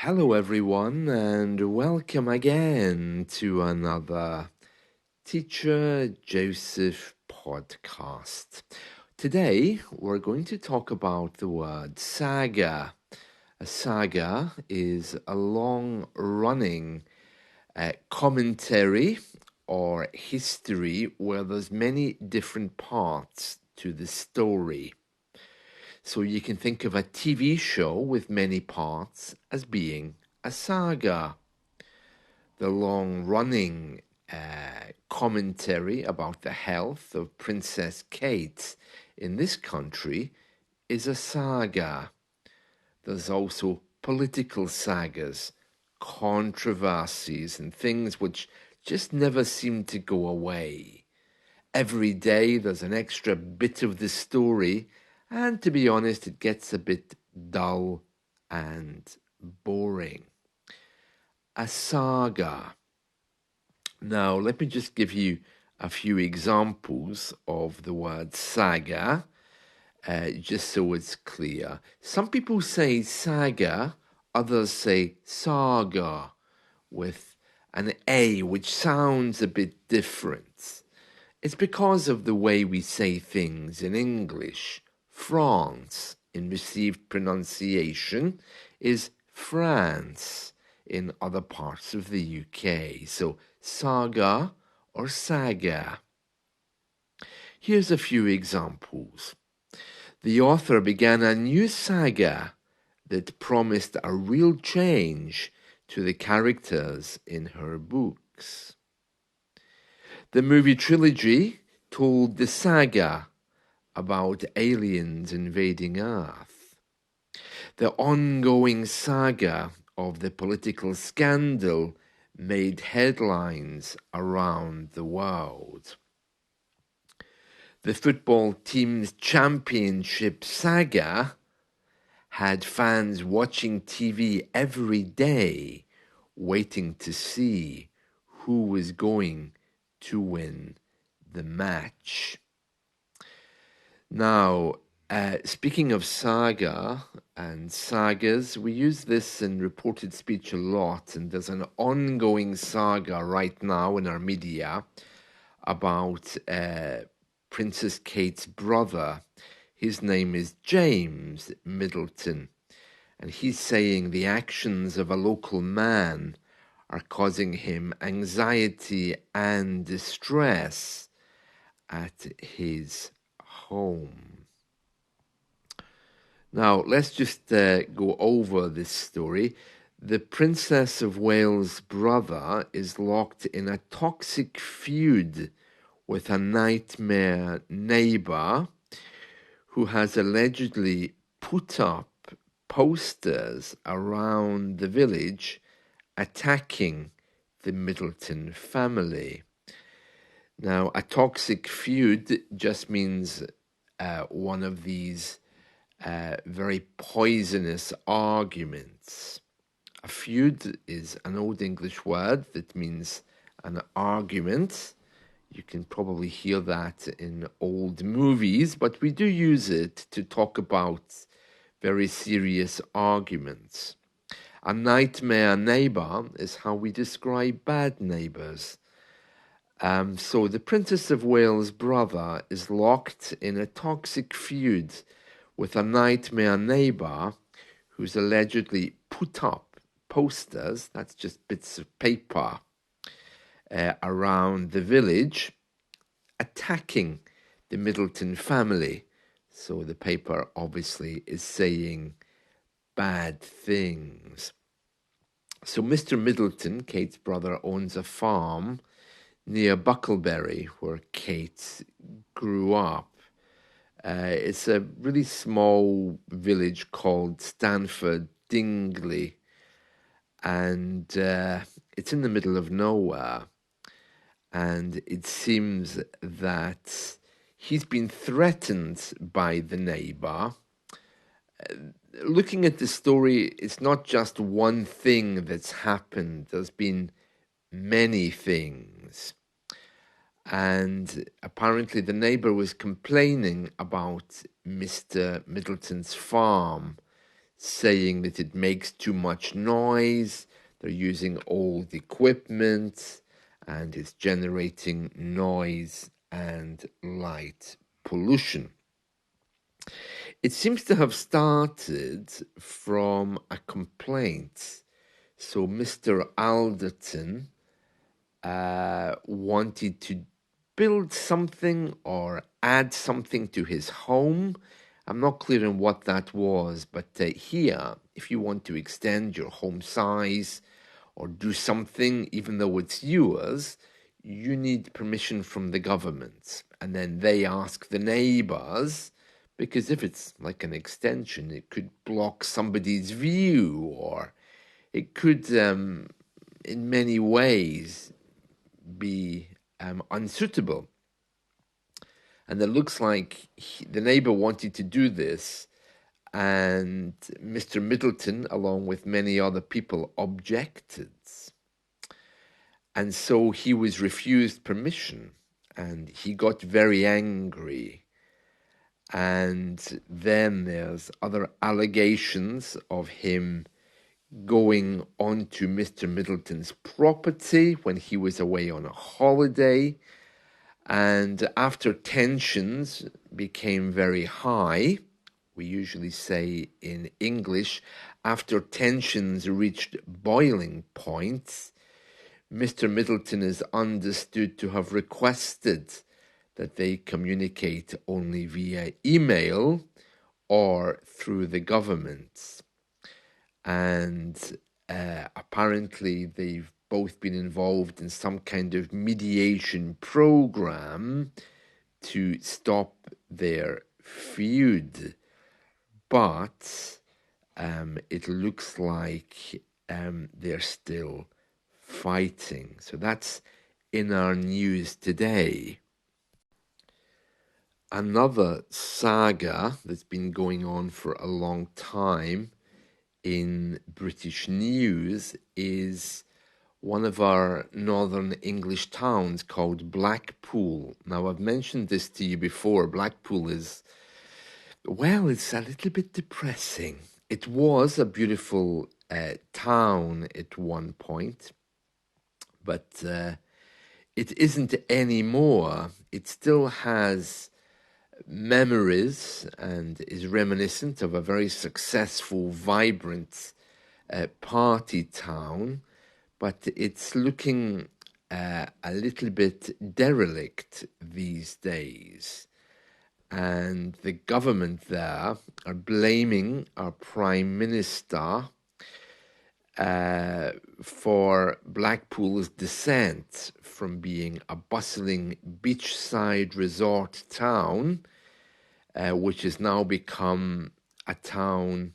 Hello, everyone, and welcome again to another Teacher Joseph podcast. Today, we're going to talk about the word saga. A saga is a long running commentary or history where there's many different parts to the story. So you can think of a TV show with many parts as being a saga. The long-running commentary about the health of Princess Kate in this country is a saga. There's also political sagas, controversies, and things which just never seem to go away. Every day there's an extra bit of the story, and to be honest, it gets a bit dull and boring. A saga. Now, let me just give you a few examples of the word saga, just so it's clear. Some people say saga, others say saga, with an A, which sounds a bit different. It's because of the way we say things in English. France, in received pronunciation, is France in other parts of the UK. So saga or saga. Here's a few examples. The author began a new saga that promised a real change to the characters in her books. The movie trilogy told the saga about aliens invading Earth. The ongoing saga of the political scandal made headlines around the world. The football team's championship saga had fans watching TV every day, waiting to see who was going to win the match. Now, speaking of saga and sagas, we use this in reported speech a lot, and there's an ongoing saga right now in our media about Princess Kate's brother. His name is James Middleton, and he's saying the actions of a local man are causing him anxiety and distress at his home. Now, let's just go over this story. The Princess of Wales' brother is locked in a toxic feud with a nightmare neighbour who has allegedly put up posters around the village attacking the Middleton family. Now, a toxic feud just means one of these very poisonous arguments. A feud is an Old English word that means an argument. You can probably hear that in old movies, but we do use it to talk about very serious arguments. A nightmare neighbour is how we describe bad neighbours. So the Princess of Wales' brother is locked in a toxic feud with a nightmare neighbour who's allegedly put up posters, that's just bits of paper, around the village, attacking the Middleton family. So the paper obviously is saying bad things. So Mr. Middleton, Kate's brother, owns a farm near Bucklebury, where Kate grew up. It's a really small village called Stanford Dingley, and it's in the middle of nowhere. And it seems that he's been threatened by the neighbour. Looking at the story, it's not just one thing that's happened. There's been many things. And apparently the neighbour was complaining about Mr. Middleton's farm, saying that it makes too much noise. They're using old equipment and it's generating noise and light pollution. It seems to have started from a complaint. So Mr. Alderton wanted to build something or add something to his home. I'm not clear on what that was, but here, if you want to extend your home size or do something, even though it's yours, you need permission from the government. And then they ask the neighbours, because if it's like an extension, it could block somebody's view, or it could, in many ways, be unsuitable. And it looks like the neighbor wanted to do this, and Mr. Middleton, along with many other people, objected. And so he was refused permission, and he got very angry. And then there's other allegations of him going onto Mr. Middleton's property when he was away on a holiday. And after tensions became very high, we usually say in English, after tensions reached boiling points, Mr. Middleton is understood to have requested that they communicate only via email or through the government. And apparently they've both been involved in some kind of mediation program to stop their feud. But it looks like they're still fighting. So that's in our news today. Another saga that's been going on for a long time in British news is one of our northern English towns called Blackpool. Now, I've mentioned this to you before. Blackpool is, well, it's a little bit depressing. It was a beautiful town at one point, but it isn't anymore. It still has memories and is reminiscent of a very successful, vibrant party town, but it's looking a little bit derelict these days. And the government there are blaming our Prime Minister for Blackpool's descent from being a bustling beachside resort town, which has now become a town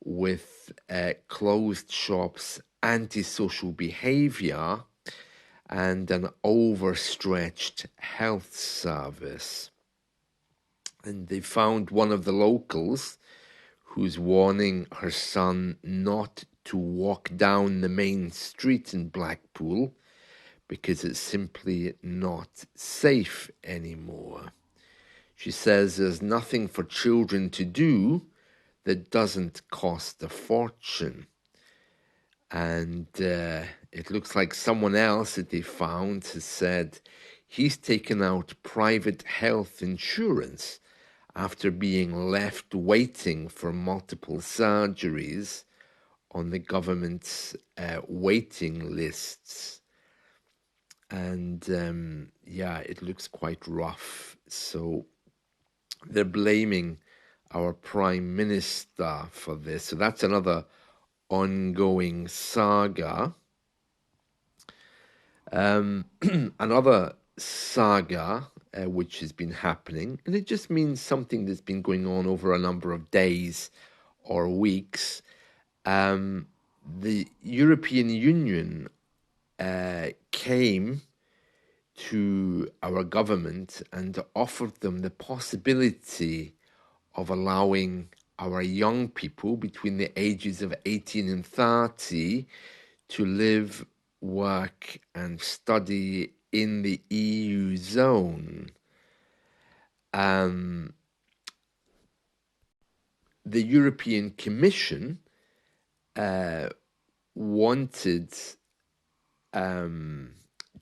with closed shops, antisocial behaviour, and an overstretched health service. And they found one of the locals who's warning her son not to walk down the main street in Blackpool because it's simply not safe anymore. She says there's nothing for children to do that doesn't cost a fortune. And it looks like someone else that they found has said he's taken out private health insurance after being left waiting for multiple surgeries on the government's waiting lists. And yeah, it looks quite rough. So they're blaming our Prime Minister for this. So that's another ongoing saga. Another saga which has been happening, and it just means something that's been going on over a number of days or weeks. The European Union came to our government and offered them the possibility of allowing our young people between the ages of 18 and 30 to live, work, and study in the EU zone. the European Commission wanted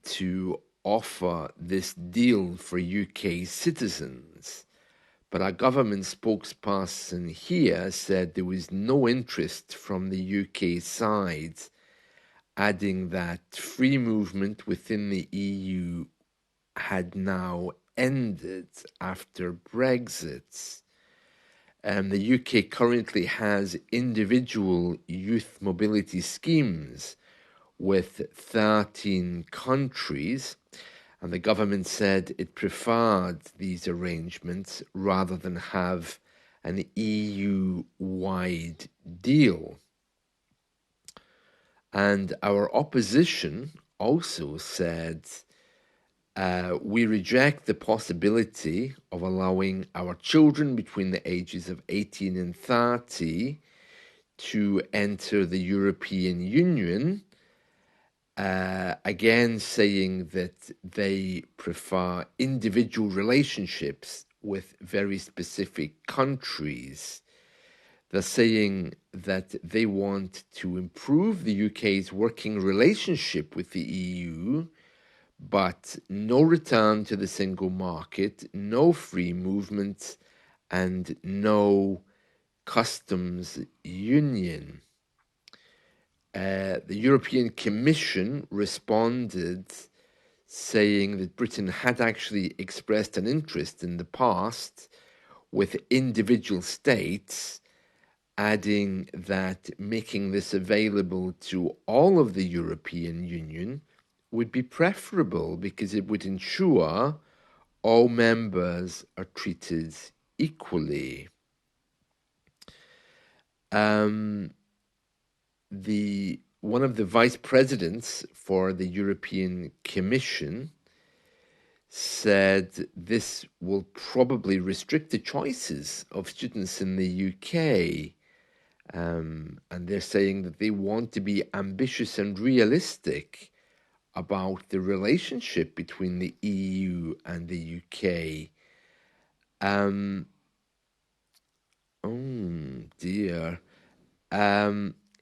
to offer this deal for UK citizens, but our government spokesperson here said there was no interest from the UK side, adding that free movement within the EU had now ended after Brexit. The UK currently has individual youth mobility schemes with 13 countries, and the government said it preferred these arrangements rather than have an EU-wide deal. And our opposition also said, we reject the possibility of allowing our children between the ages of 18 and 30 to enter the European Union, again saying that they prefer individual relationships with very specific countries. They're saying that they want to improve the UK's working relationship with the EU, but no return to the single market, no free movement, and no customs union. The European Commission responded saying that Britain had actually expressed an interest in the past with individual states, adding that making this available to all of the European Union would be preferable because it would ensure all members are treated equally. One of the vice presidents for the European Commission said this will probably restrict the choices of students in the UK. And they're saying that they want to be ambitious and realistic about the relationship between the EU and the UK. Oh dear.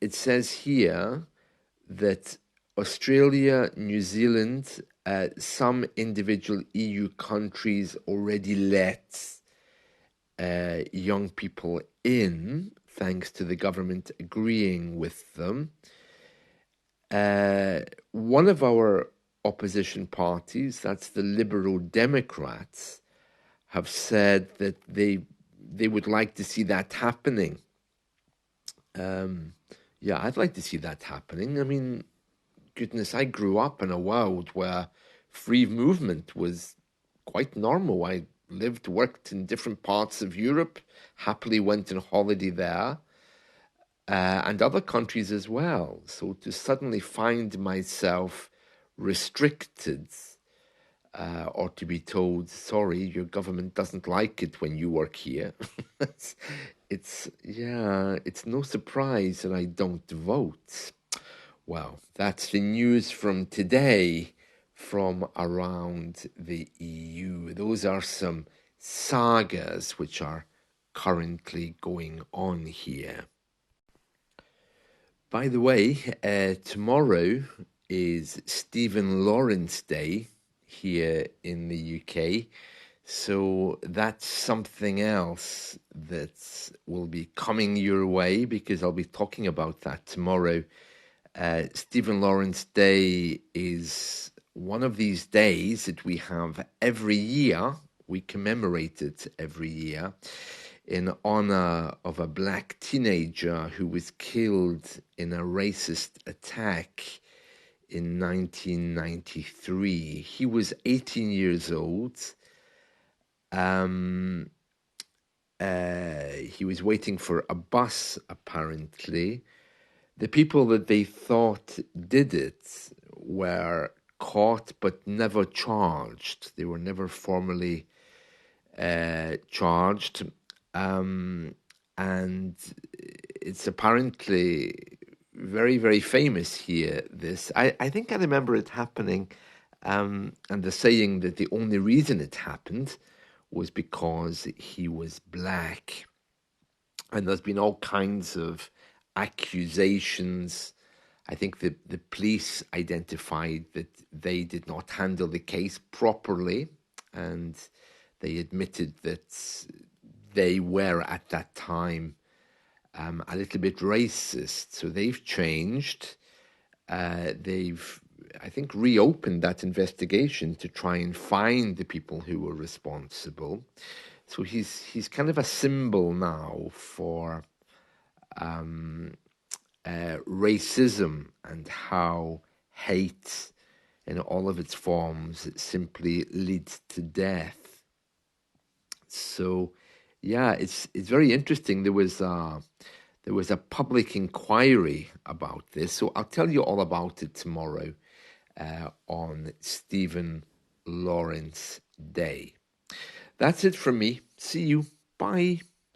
It says here that Australia, New Zealand, some individual EU countries already let young people in, thanks to the government agreeing with them. One of our opposition parties, that's the Liberal Democrats, have said that they would like to see that happening. Yeah, I'd like to see that happening. I mean, goodness, I grew up in a world where free movement was quite normal. I lived, worked in different parts of Europe, happily went on holiday there, and other countries as well. So to suddenly find myself restricted, or to be told, sorry, your government doesn't like it when you work here, it's no surprise that I don't vote. Well, that's the news from today from around the EU. Those are some sagas which are currently going on here. By the way, tomorrow is Stephen Lawrence Day here in the UK. So that's something else that will be coming your way because I'll be talking about that tomorrow. Stephen Lawrence Day is one of these days that we have every year. We commemorate it every year in honor of a black teenager who was killed in a racist attack in 1993. He was 18 years old. He was waiting for a bus, apparently. The people that they thought did it were caught but never charged. They were never formally charged. And it's apparently very, very famous here, this. I think I remember it happening, and the saying that the only reason it happened was because he was black. and there's been all kinds of accusations. I think the police identified that they did not handle the case properly, and they admitted that they were at that time a little bit racist. So they've changed. They've, I think, reopened that investigation to try and find the people who were responsible. So he's kind of a symbol now for racism and how hate in all of its forms simply leads to death. So, yeah, it's very interesting. There was a public inquiry about this, so I'll tell you all about it tomorrow on Stephen Lawrence Day. That's it from me. See you. Bye.